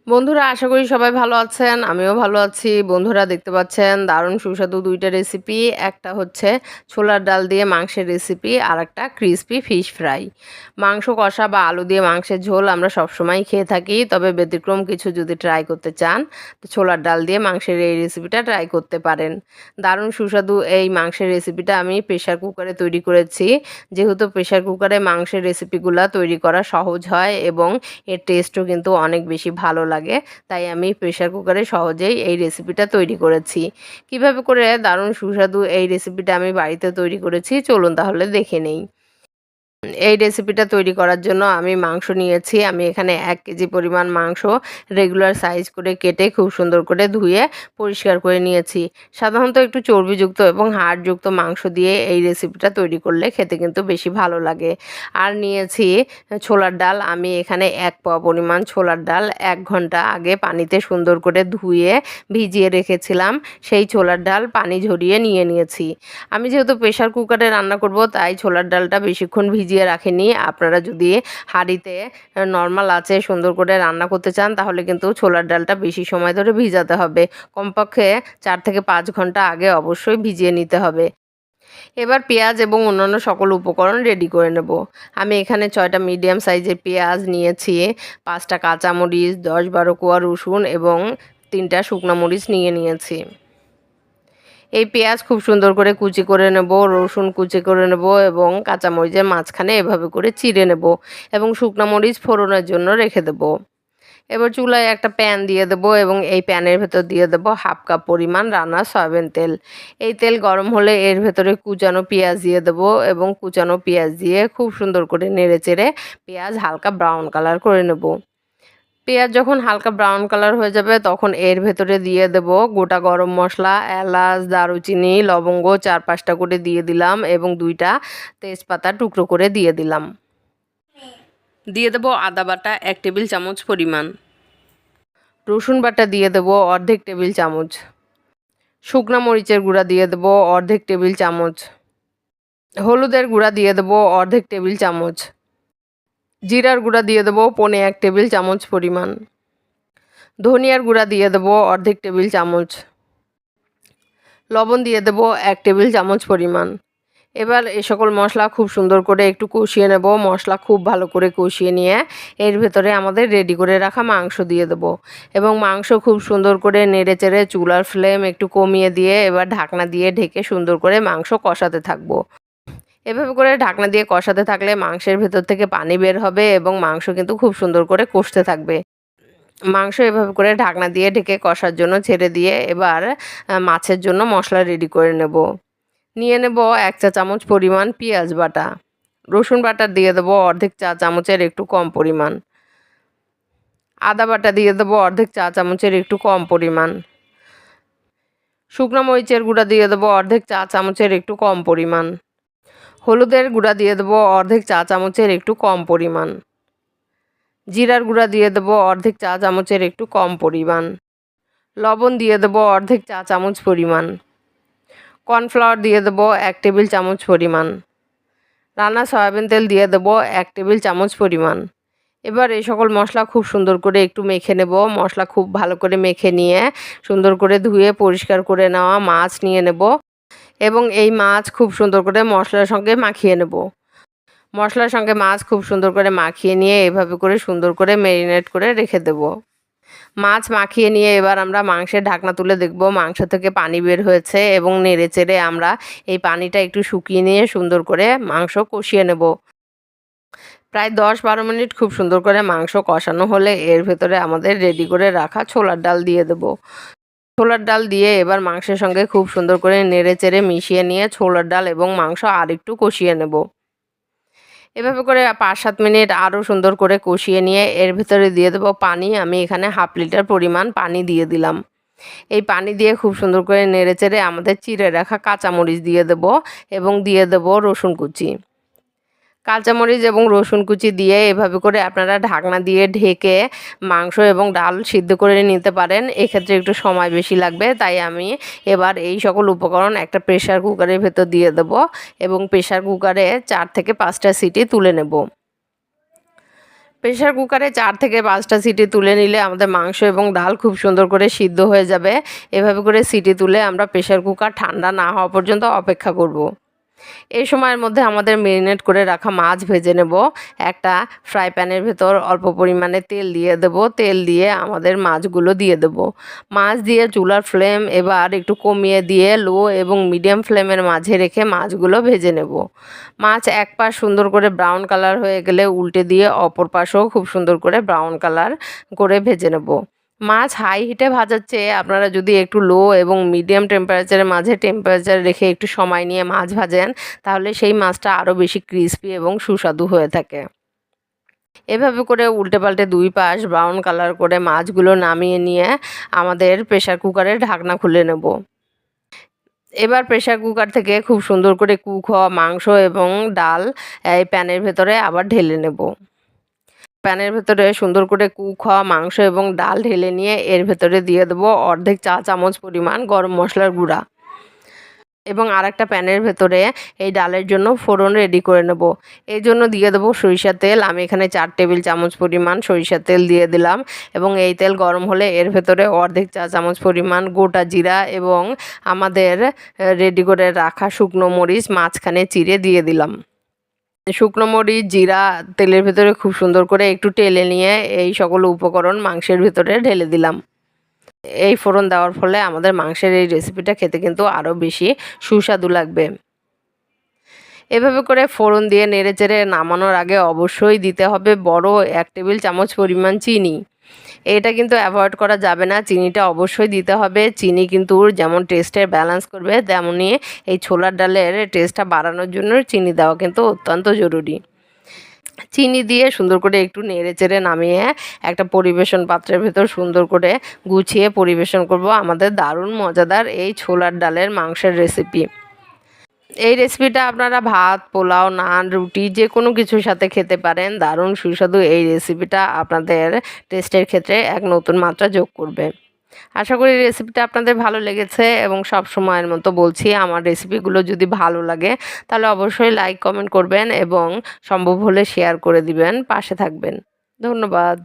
বন্ধুরা আশা করি সবাই ভালো আছেন। আমিও ভালো আছি। বন্ধুরা দেখতে পাচ্ছেন দারুণ সুস্বাদু ২ টা রেসিপি। একটা হচ্ছে ছোলার ডাল দিয়ে মাংসের রেসিপি, আরেকটা ক্রিসপি ফিশ ফ্রাই। মাংস কষা বা আলু দিয়ে মাংসের ঝোল আমরা সবসময়ই খেয়ে থাকি। তবে ব্যতিক্রম কিছু যদি ট্রাই করতে চান, তো ছোলার ডাল দিয়ে মাংসের এই রেসিপিটা ট্রাই করতে পারেন। দারুণ সুস্বাদু এই মাংসের রেসিপিটা আমি প্রেশার কুকারে তৈরি করেছি। যেহেতু প্রেশার কুকারে মাংসের রেসিপিগুলা তৈরি করা সহজ হয় এবং এর টেস্টও কিন্তু অনেক বেশি ভালো লাগে, তাই আমি প্রেশার কুকারে সহজেই এই রেসিপিটা তৈরি করেছি। কিভাবে করে দারুণ সুস্বাদু এই রেসিপিটা আমি বাড়িতে তৈরি করেছি, চলুন তাহলে দেখে নেই। এই রেসিপিটা তৈরি করার জন্য আমি মাংস নিয়েছি। আমি এখানে ১ কেজি পরিমাণ মাংস রেগুলার সাইজ করে কেটে খুব সুন্দর করে ধুয়ে পরিষ্কার করে নিয়েছি। সাধারণত একটু চর্বিযুক্ত এবং হাড়যুক্ত মাংস দিয়ে এই রেসিপিটা তৈরি করলে খেতে কিন্তু বেশি ভালো লাগে। আর নিয়েছি ছোলার ডাল। আমি এখানে ১ পোয়া পরিমাণ ছোলার ডাল ১ ঘন্টা আগে পানিতে সুন্দর করে ধুয়ে ভিজিয়ে রেখেছিলাম। সেই ছোলার ডাল পানি ঝরিয়ে নিয়ে নিয়েছি। আমি যেহেতু প্রেশার কুকারে রান্না করব, তাই ছোলার ডালটা বেশিক্ষণ ভিজিয়ে রাখিনি। আপনারা যদি হাঁড়িতে নরমাল আঁচে সুন্দর করে রান্না করতে চান, তাহলে কিন্তু ছোলার ডালটা বেশি সময় ধরে ভিজাতে হবে। কমপক্ষে ৪ থেকে ৫ ঘন্টা আগে অবশ্যই ভিজিয়ে নিতে হবে। এবার পেঁয়াজ এবং অন্যান্য সকল উপকরণ রেডি করে নেব। আমি এখানে ৬টা মিডিয়াম সাইজের পেঁয়াজ নিয়েছি, ৫টা কাঁচামরিচ, ১০-১২ কোয়া রসুন এবং ৩টা শুকনো মরিচ নিয়েছি। এই পেঁয়াজ খুব সুন্দর করে কুচি করে নেব, রসুন কুচি করে নেব এবং কাঁচামরিচের মাঝখানে এভাবে করে চিড়ে নেব এবং শুকনো মরিচ ফোড়নের জন্য রেখে দেব। এবার চুলায় একটা প্যান দিয়ে দেব এবং এই প্যানের ভেতর দিয়ে দেব 1/2 কাপ পরিমাণ রান্না সয়াবিন তেল। এই তেল গরম হলে এর ভেতরে কুচানো পেঁয়াজ দিয়ে দেব এবং কুচানো পেঁয়াজ দিয়ে খুব সুন্দর করে নেড়েচেড়ে পেঁয়াজ হালকা ব্রাউন কালার করে নেব। পেঁয়াজ যখন হালকা ব্রাউন কালার হয়ে যাবে, তখন এর ভেতরে দিয়ে দেব গোটা গরম মশলা, এলাচ, দারুচিনি, লবঙ্গ ৪-৫টা করে দিয়ে দিলাম এবং 2টা তেজপাতা টুকরো করে দিয়ে দিলাম। দিয়ে দেব আদা বাটা 1 টেবিল চামচ পরিমাণ। রসুন বাটা দিয়ে দেব অর্ধেক টেবিল চামচ। শুকনা মরিচের গুঁড়া দিয়ে দেব অর্ধেক টেবিল চামচ। হলুদের গুঁড়া দিয়ে দেব অর্ধেক টেবিল চামচ। জিরার গুঁড়া দিয়ে দেব 1/4 টেবিল চামচ পরিমাণ। ধনিয়ার গুঁড়া দিয়ে দেব অর্ধেক টেবিল চামচ। লবণ দিয়ে দেব 1 টেবিল চামচ পরিমাণ। এবার এই সকল মশলা খুব সুন্দর করে একটু কষিয়ে নেব। মশলা খুব ভালো করে কষিয়ে নিয়ে এর ভেতরে আমাদের রেডি করে রাখা মাংস দিয়ে দেব এবং মাংস খুব সুন্দর করে নেড়েচেড়ে চুলার ফ্লেম একটু কমিয়ে দিয়ে এবার ঢাকনা দিয়ে ঢেকে সুন্দর করে মাংস কষাতে থাকবো। এভাবে করে ঢাকনা দিয়ে কষাতে থাকলে মাংসের ভেতর থেকে পানি বের হবে এবং মাংস কিন্তু খুব সুন্দর করে কষতে থাকবে। মাংস এভাবে করে ঢাকনা দিয়ে ঢেকে কষার জন্য ছেড়ে দিয়ে এবার মাছের জন্য মশলা রেডি করে নেব। নিয়ে নেব 1 চা চামচ পরিমাণ পেঁয়াজ বাটা। রসুন বাটা দিয়ে দেবো অর্ধেক চা চামচের একটু কম পরিমাণ। আদা বাটা দিয়ে দেবো অর্ধেক চা চামচের একটু কম পরিমাণ। শুকনো মরিচের গুঁড়া দিয়ে দেবো অর্ধেক চা চামচের একটু কম পরিমাণ। হলুদের গুঁড়া দিয়ে দেবো অর্ধেক চা চামচের একটু কম পরিমাণ। জিরার গুঁড়া দিয়ে দেবো অর্ধেক চা চামচের একটু কম পরিমাণ। লবণ দিয়ে দেবো অর্ধেক চা চামচ পরিমাণ। কর্নফ্লাওয়ার দিয়ে দেবো 1 টেবিল চামচ পরিমাণ। রান্না সয়াবিন তেল দিয়ে দেবো 1 টেবিল চামচ পরিমাণ। এবার এই সকল মশলা খুব সুন্দর করে একটু মেখে নেব। মশলা খুব ভালো করে মেখে নিয়ে সুন্দর করে ধুয়ে পরিষ্কার করে নেওয়া মাছ নিয়ে নেব এবং এই মাছ খুব সুন্দর করে মশলার সঙ্গে মাখিয়ে নেব। মশলার সঙ্গে মাছ খুব সুন্দর করে মাখিয়ে নিয়ে এভাবে করে সুন্দর করে ম্যারিনেট করে রেখে দেব। মাছ মাখিয়ে নিয়ে এবার আমরা মাংসের ঢাকনা তুলে দেখব মাংস থেকে পানি বের হয়েছে এবং নেড়েচেড়ে আমরা এই পানিটা একটু শুকিয়ে নিয়ে সুন্দর করে মাংস কষিয়ে নেব। প্রায় 10-12 মিনিট খুব সুন্দর করে মাংস কষানো হলে এর ভেতরে আমাদের রেডি করে রাখা ছোলার ডাল দিয়ে দেব। ছোলার ডাল দিয়ে এবার মাংসের সঙ্গে খুব সুন্দর করে নেড়েচেড়ে মিশিয়ে নিয়ে ছোলার ডাল এবং মাংস আরেকটু কষিয়ে নেব। এভাবে করে 5-7 মিনিট আরও সুন্দর করে কষিয়ে নিয়ে এর ভেতরে দিয়ে দেবো পানি। আমি এখানে 1/2 লিটার পরিমাণ পানি দিয়ে দিলাম। এই পানি দিয়ে খুব সুন্দর করে নেড়েচেড়ে আমাদের চিড়ে রাখা কাঁচামরিচ দিয়ে দেব এবং দিয়ে দেব রসুন কুচি। কাঁচামরিচ এবং রসুন কুচি দিয়ে এভাবে করে আপনারা ঢাকনা দিয়ে ঢেকে মাংস এবং ডাল সিদ্ধ করে নিতে পারেন। এক্ষেত্রে একটু সময় বেশি লাগবে, তাই আমি এবার এই সকল উপকরণ একটা প্রেসার কুকারের ভেতর দিয়ে দেব এবং প্রেসার কুকারে 4 থেকে 5টা সিটি তুলে নেব। প্রেসার কুকারে 4 থেকে 5টা সিটি তুলে নিলে আমাদের মাংস এবং ডাল খুব সুন্দর করে সিদ্ধ হয়ে যাবে। এভাবে করে সিটি তুলে আমরা প্রেসার কুকার ঠান্ডা না হওয়া পর্যন্ত অপেক্ষা করব। এই সময়ের মধ্যে আমাদের মেরিনেট করে রাখা মাছ ভেজে নেব। একটা ফ্রাই প্যানের ভেতর অল্প পরিমাণে তেল দিয়ে দেব। তেল দিয়ে আমাদের মাছগুলো দিয়ে দেব। মাছ দিয়ে চুলার ফ্লেম এবার একটু কমিয়ে দিয়ে লো এবং মিডিয়াম ফ্লেমের মাঝে রেখে মাছগুলো ভেজে নেব। মাছ এক পাশ সুন্দর করে ব্রাউন কালার হয়ে গেলে উল্টে দিয়ে অপর পাশও খুব সুন্দর করে ব্রাউন কালার করে ভেজে নেব। মাছ হাই হিটে ভাজার চেয়ে আপনারা যদি একটু লো এবং মিডিয়াম টেম্পারেচারের মাঝে টেম্পারেচার রেখে একটু সময় নিয়ে মাছ ভাজেন, তাহলে সেই মাছটা আরও বেশি ক্রিস্পি এবং সুস্বাদু হয়ে থাকে। এভাবে করে উল্টে পাল্টে 2 পাশ ব্রাউন কালার করে মাছগুলো নামিয়ে নিয়ে আমাদের প্রেসার কুকারের ঢাকনা খুলে নেব। এবার প্রেসার কুকার থেকে খুব সুন্দর করে কুক হওয়া মাংস এবং ডাল এই প্যানের ভেতরে আবার ঢেলে নেব। প্যানের ভেতরে সুন্দর করে কুক হওয়া মাংস এবং ডাল ঢেলে নিয়ে এর ভেতরে দিয়ে দেবো অর্ধেক চা চামচ পরিমাণ গরম মশলার গুঁড়া এবং আরেকটা প্যানের ভেতরে এই ডালের জন্য ফোড়ন রেডি করে নেব। এই জন্য দিয়ে দেবো সরিষার তেল। আমি এখানে 4 টেবিল চামচ পরিমাণ সরিষার তেল দিয়ে দিলাম এবং এই তেল গরম হলে এর ভেতরে অর্ধেক চা চামচ পরিমাণ গোটা জিরা এবং আমাদের রেডি করে রাখা শুকনো মরিচ মাঝখানে চিড়ে দিয়ে দিলাম। শুকনো মরিচ, জিরা তেলের ভেতরে খুব সুন্দর করে একটু টেলে নিয়ে এই সকল উপকরণ মাংসের ভেতরে ঢেলে দিলাম। এই ফোড়ন দেওয়ার ফলে আমাদের মাংসের এই রেসিপিটা খেতে কিন্তু আরও বেশি সুস্বাদু লাগবে। এভাবে করে ফোড়ন দিয়ে নেড়েচেড়ে নামানোর আগে অবশ্যই দিতে হবে বড় 1 টেবিল চামচ পরিমাণ চিনি। এটা কিন্তু অ্যাভয়েড করা যাবে না, চিনিটা অবশ্যই দিতে হবে। চিনি কিন্তু যেমন টেস্টের ব্যালেন্স করবে, তেমনই এই ছোলার ডালের টেস্টটা বাড়ানোর জন্য চিনি দেওয়া কিন্তু অত্যন্ত জরুরি। চিনি দিয়ে সুন্দর করে একটু নেড়েচেড়ে নামিয়ে একটা পরিবেশন পাত্রের ভেতর সুন্দর করে গুছিয়ে পরিবেশন করব আমাদের দারুণ মজাদার এই ছোলার ডালের মাংসের রেসিপি। এই রেসিপিটা আপনারা ভাত, পোলাও, নান, রুটি যে কোনো কিছুর সাথে খেতে পারেন। দারুণ সুস্বাদু এই রেসিপিটা আপনাদের টেস্টের ক্ষেত্রে এক নতুন মাত্রা যোগ করবে। আশা করি রেসিপিটা আপনাদের ভালো লেগেছে এবং সব সময়ের মতো বলছি, আমার রেসিপিগুলো যদি ভালো লাগে তাহলে অবশ্যই লাইক, কমেন্ট করবেন এবং সম্ভব হলে শেয়ার করে দিবেন, পাশে থাকবেন। ধন্যবাদ।